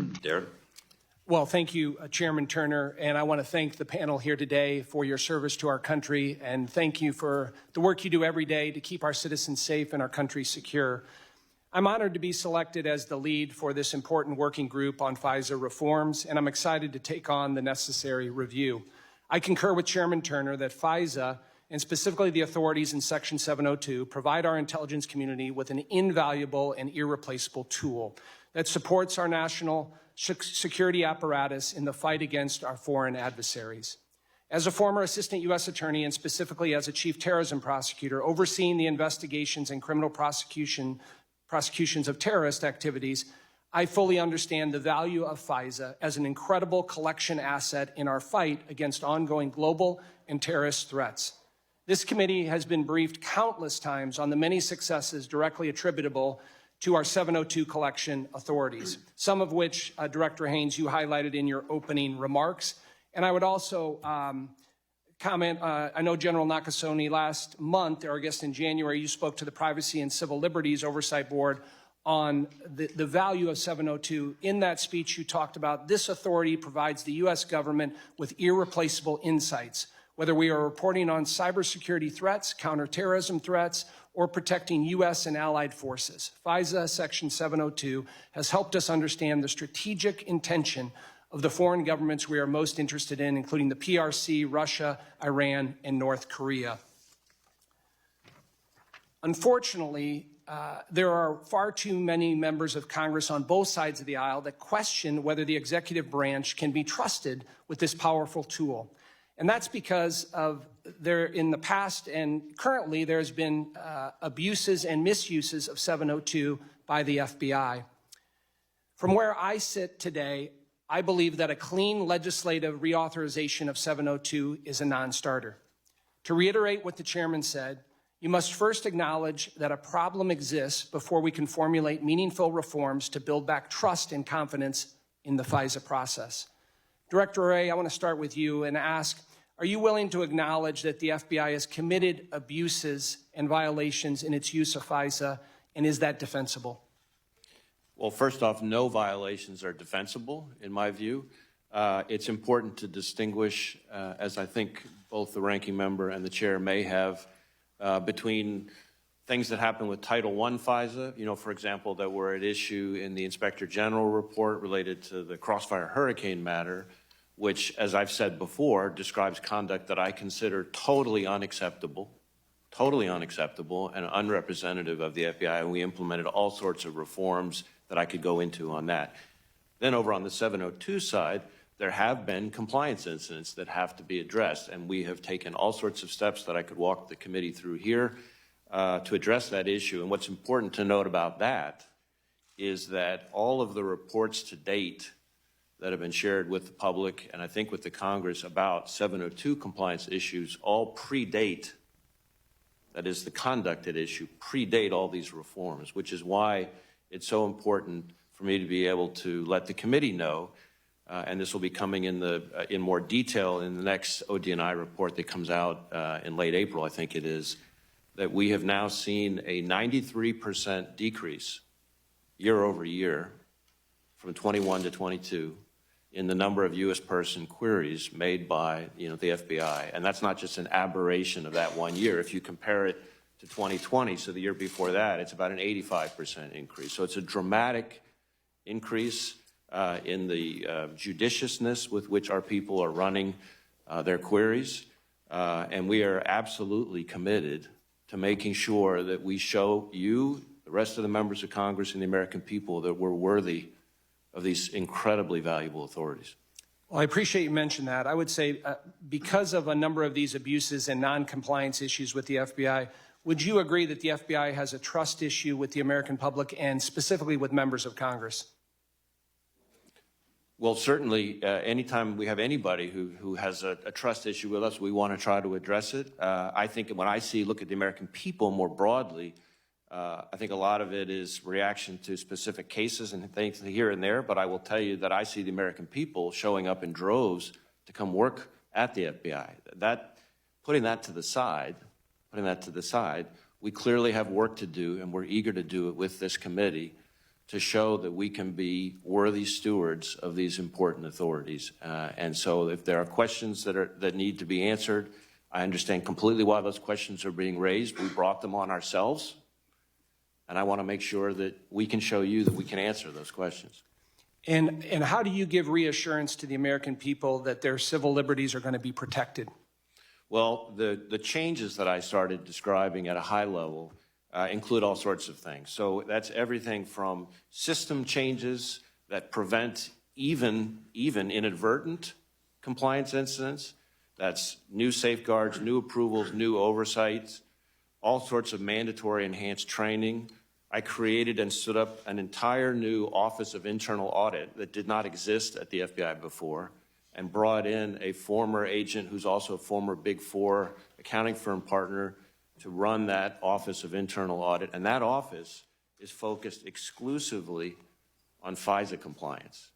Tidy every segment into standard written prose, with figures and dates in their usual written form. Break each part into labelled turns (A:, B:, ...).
A: Derek?
B: Well, thank you, Chairman Turner, and I want to thank the panel here today for your service to our country, and thank you for the work you do every day to keep our citizens safe and our country secure. I'm honored to be selected as the lead for this important working group on FISA reforms, and I'm excited to take on the necessary review. I concur with Chairman Turner that FISA, and specifically the authorities in Section 702, provide our intelligence community with an invaluable and irreplaceable tool that supports our national security apparatus in the fight against our foreign adversaries. As a former assistant U.S. attorney and specifically as a chief terrorism prosecutor overseeing the investigations and criminal prosecutions of terrorist activities, I fully understand the value of FISA as an incredible collection asset in our fight against ongoing global and terrorist threats. This committee has been briefed countless times on the many successes directly attributable to our 702 collection authorities, some of which, Director Haynes, you highlighted in your opening remarks. And I would also comment, I know General Nakasone last month, or I guess in January, you spoke to the Privacy and Civil Liberties Oversight Board on the value of 702. In that speech, you talked about this authority provides the U.S. government with irreplaceable insights, whether we are reporting on cybersecurity threats, counterterrorism threats, or protecting U.S. and allied forces. FISA Section 702 has helped us understand the strategic intention of the foreign governments we are most interested in, including the PRC, Russia, Iran, and North Korea. Unfortunately, there are far too many members of Congress on both sides of the aisle that question whether the executive branch can be trusted with this powerful tool. And that's because of in the past and currently there's been abuses and misuses of 702 by the FBI. From where I sit today, I believe that a clean legislative reauthorization of 702 is a non-starter. To reiterate what the chairman said, you must first acknowledge that a problem exists before we can formulate meaningful reforms to build back trust and confidence in the FISA process. Director Wray, I want to start with you and ask, are you willing to acknowledge that the FBI has committed abuses and violations in its use of FISA, and is that defensible?
A: Well, first off, no violations are defensible, in my view. It's important to distinguish, as I think both the ranking member and the chair may have, between things that happen with Title I FISA, for example, that were at issue in the Inspector General report related to the Crossfire Hurricane matter, which, as I've said before, describes conduct that I consider totally unacceptable and unrepresentative of the FBI, and we implemented all sorts of reforms that I could go into on that. Then over on the 702 side, there have been compliance incidents that have to be addressed, and we have taken all sorts of steps that I could walk the committee through here to address that issue. And what's important to note about that is that all of the reports to date that have been shared with the public and I think with the Congress about 702 compliance issues all predate, that is the conduct at issue, predate all these reforms, which is why it's so important for me to be able to let the committee know, and this will be coming in more detail in the next ODNI report that comes out in late April, I think it is, that we have now seen a 93% decrease year over year from 21 to 22 in the number of U.S. person queries made by the FBI. And that's not just an aberration of that 1 year. If you compare it to 2020, so the year before that, it's about an 85% increase. So it's a dramatic increase in the judiciousness with which our people are running their queries. And we are absolutely committed to making sure that we show you, the rest of the members of Congress and the American people, that we're worthy of these incredibly valuable authorities.
B: Well, I appreciate you mentioned that. I would say because of a number of these abuses and non-compliance issues with the FBI, would you agree that the FBI has a trust issue with the American public and specifically with members of Congress?
A: Well, certainly, anytime we have anybody who has a trust issue with us, we want to try to address it. I think when I look at the American people more broadly, I think a lot of it is reaction to specific cases and things here and there, but I will tell you that I see the American people showing up in droves to come work at the FBI. Putting that to the side, we clearly have work to do, and we're eager to do it with this committee to show that we can be worthy stewards of these important authorities. And so if there are questions that need to be answered, I understand completely why those questions are being raised. We brought them on ourselves, and I want to make sure that we can show you that we can answer those questions.
B: And how do you give reassurance to the American people that their civil liberties are going to be protected?
A: Well, the changes that I started describing at a high level include all sorts of things. So that's everything from system changes that prevent even inadvertent compliance incidents. That's new safeguards, new approvals, new oversights, all sorts of mandatory enhanced training. I created and stood up an entire new Office of Internal Audit that did not exist at the FBI before, and brought in a former agent who's also a former Big Four accounting firm partner to run that Office of Internal Audit. And that office is focused exclusively on FISA compliance.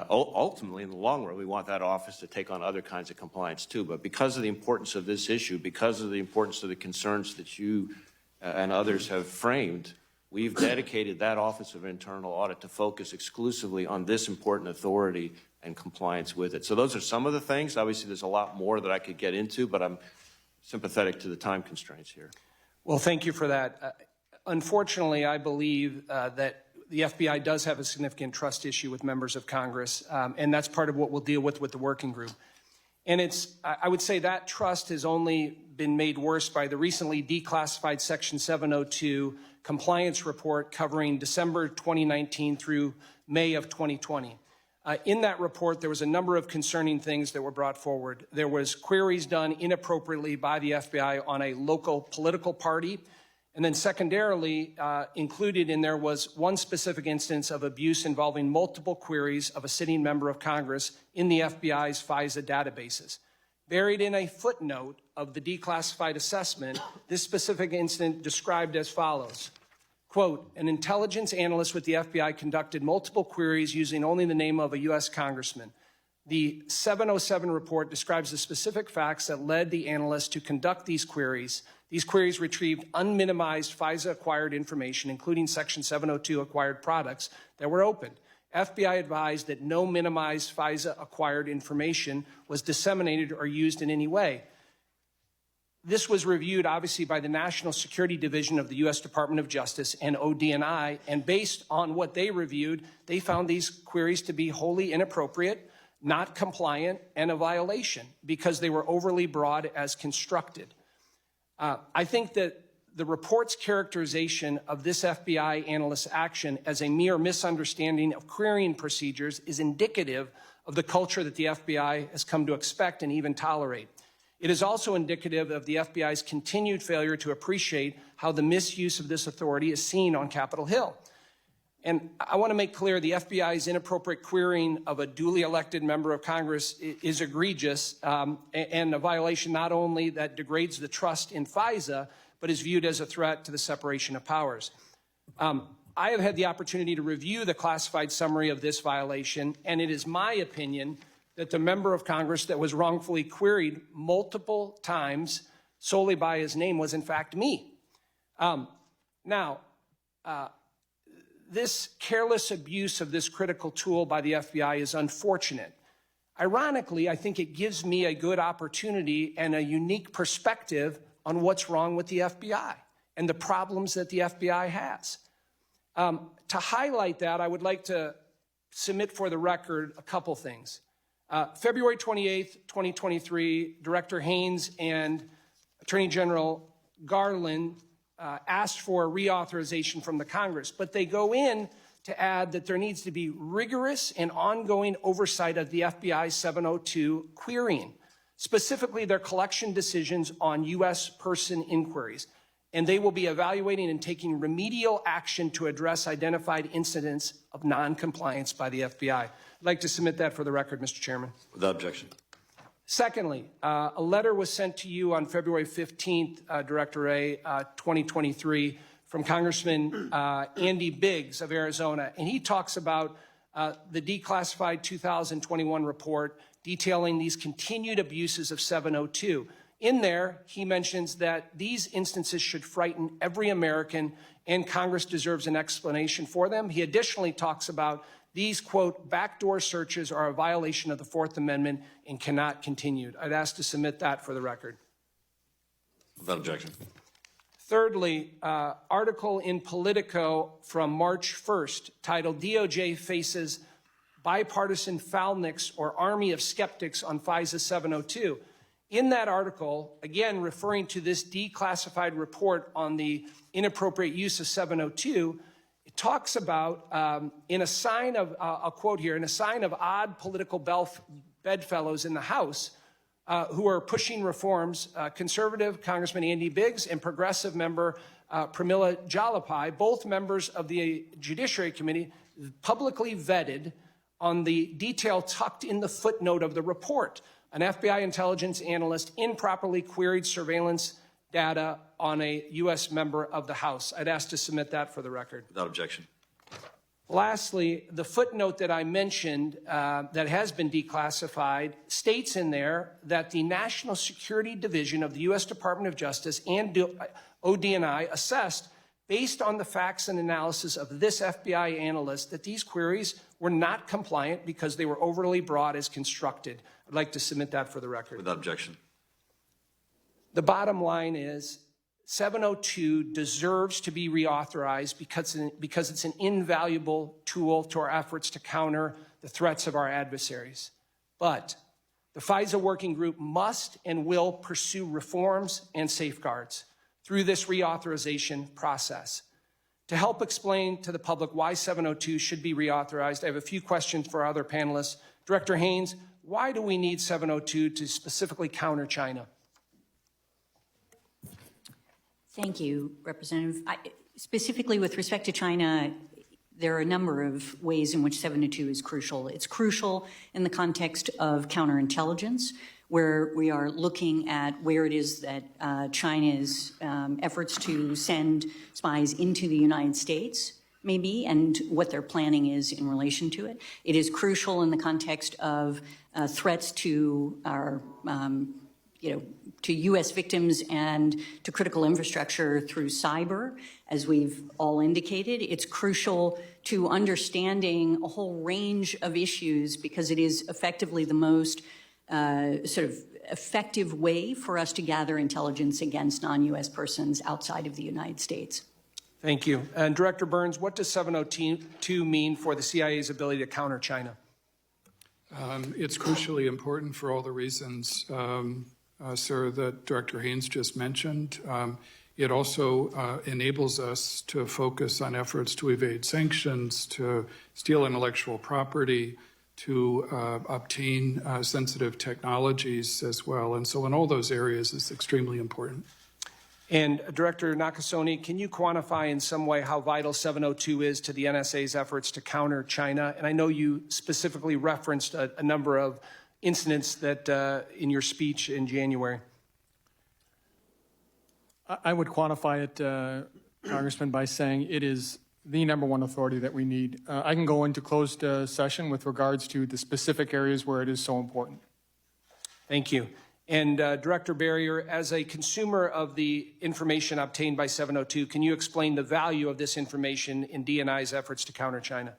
A: Ultimately, in the long run, we want that office to take on other kinds of compliance too. But because of the importance of this issue, because of the importance of the concerns that you and others have framed, we've dedicated that Office of Internal Audit to focus exclusively on this important authority and compliance with it. So those are some of the things. Obviously, there's a lot more that I could get into, but I'm sympathetic to the time constraints here.
B: Well, thank you for that. Unfortunately, I believe that the FBI does have a significant trust issue with members of Congress, and that's part of what we'll deal with the working group. And I would say that trust has only been made worse by the recently declassified Section 702 compliance report covering December 2019 through May of 2020. In that report, there was a number of concerning things that were brought forward. There was queries done inappropriately by the FBI on a local political party. And then secondarily, included in there was one specific instance of abuse involving multiple queries of a sitting member of Congress in the FBI's FISA databases. Buried in a footnote of the declassified assessment, this specific incident described as follows. Quote, an intelligence analyst with the FBI conducted multiple queries using only the name of a U.S. congressman. The 707 report describes the specific facts that led the analyst to conduct these queries. These queries retrieved unminimized FISA-acquired information, including Section 702 acquired products that were opened. FBI advised that no minimized FISA-acquired information was disseminated or used in any way. This was reviewed, obviously, by the National Security Division of the U.S. Department of Justice and ODNI, and based on what they reviewed, they found these queries to be wholly inappropriate, not compliant, and a violation because they were overly broad as constructed. I think that the report's characterization of this FBI analyst's action as a mere misunderstanding of querying procedures is indicative of the culture that the FBI has come to expect and even tolerate. It is also indicative of the FBI's continued failure to appreciate how the misuse of this authority is seen on Capitol Hill. And I want to make clear the FBI's inappropriate querying of a duly elected member of Congress is egregious and a violation not only that degrades the trust in FISA, but is viewed as a threat to the separation of powers. I have had the opportunity to review the classified summary of this violation, and it is my opinion that the member of Congress that was wrongfully queried multiple times solely by his name was in fact me. This careless abuse of this critical tool by the FBI is unfortunate. Ironically, I think it gives me a good opportunity and a unique perspective on what's wrong with the FBI and the problems that the FBI has. To highlight that, I would like to submit for the record a couple things. February 28th, 2023, Director Haynes and Attorney General Garland asked for a reauthorization from the Congress, but they go in to add that there needs to be rigorous and ongoing oversight of the FBI's 702 querying, specifically their collection decisions on U.S. person inquiries. And they will be evaluating and taking remedial action to address identified incidents of noncompliance by the FBI. I'd like to submit that for the record, Mr. Chairman.
A: Without objection.
B: Secondly, a letter was sent to you on February 15th, Director Wray, 2023, from Congressman Andy Biggs of Arizona, and he talks about the declassified 2021 report detailing these continued abuses of 702. In there, he mentions that these instances should frighten every American, and Congress deserves an explanation for them. He additionally talks about these, quote, backdoor searches are a violation of the Fourth Amendment and cannot continue. I'd ask to submit that for the record.
C: Without objection.
B: Thirdly, article in Politico from March 1st titled DOJ Faces Bipartisan Foulniks or Army of Skeptics on FISA 702. In that article, again referring to this declassified report on the inappropriate use of 702, it talks about, in a sign of, I'll quote here, in a sign of odd political bedfellows in the House, who are pushing reforms, conservative Congressman Andy Biggs and progressive member Pramila Jayapal, both members of the Judiciary Committee, publicly vetted on the detail tucked in the footnote of the report. An FBI intelligence analyst improperly queried surveillance data on a U.S. member of the House. I'd ask to submit that for the record.
C: Without objection.
B: Lastly, the footnote that I mentioned that has been declassified states in there that the National Security Division of the U.S. Department of Justice and ODNI assessed, based on the facts and analysis of this FBI analyst, that these queries were not compliant because they were overly broad as constructed. I'd like to submit that for the record.
C: Without objection.
B: The bottom line is 702 deserves to be reauthorized because it's an invaluable tool to our efforts to counter the threats of our adversaries. But the FISA working group must and will pursue reforms and safeguards through this reauthorization process. To help explain to the public why 702 should be reauthorized, I have a few questions for our other panelists. Director Haynes, why do we need 702 to specifically counter China?
D: Thank you, Representative. Specifically with respect to China, there are a number of ways in which 702 is crucial. It's crucial in the context of counterintelligence, where we are looking at where it is that China's efforts to send spies into the United States may be and what their planning is in relation to it. It is crucial in the context of threats to our to U.S. victims and to critical infrastructure through cyber, as we've all indicated. It's crucial to understanding a whole range of issues because it is effectively the most sort of effective way for us to gather intelligence against non-U.S. persons outside of the United States.
B: Thank you. And Director Burns, what does 702 mean for the CIA's ability to counter China?
E: It's crucially important for all the reasons, sir, that Director Haynes just mentioned. It also enables us to focus on efforts to evade sanctions, to steal intellectual property, to obtain sensitive technologies as well. And so in all those areas, it's extremely important.
B: And Director Nakasone, can you quantify in some way how vital 702 is to the NSA's efforts to counter China? And I know you specifically referenced a number of incidents that in your speech in January.
F: I would quantify it, Congressman, by saying it is the number one authority that we need. I can go into closed session with regards to the specific areas where it is so important.
B: Thank you. And Director Barrier, as a consumer of the information obtained by 702, can you explain the value of this information in DNI's efforts to counter China?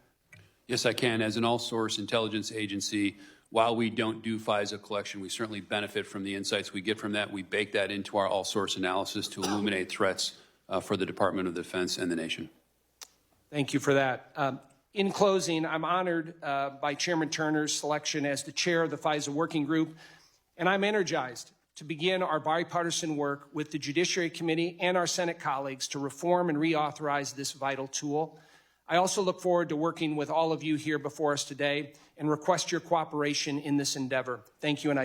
G: Yes, I can. As an all-source intelligence agency, while we don't do FISA collection, we certainly benefit from the insights we get from that. We bake that into our all-source analysis to illuminate threats for the Department of Defense and the nation.
B: Thank you for that. In closing, I'm honored by Chairman Turner's selection as the chair of the FISA Working Group, and I'm energized to begin our bipartisan work with the Judiciary Committee and our Senate colleagues to reform and reauthorize this vital tool. I also look forward to working with all of you here before us today and request your cooperation in this endeavor. Thank you, and I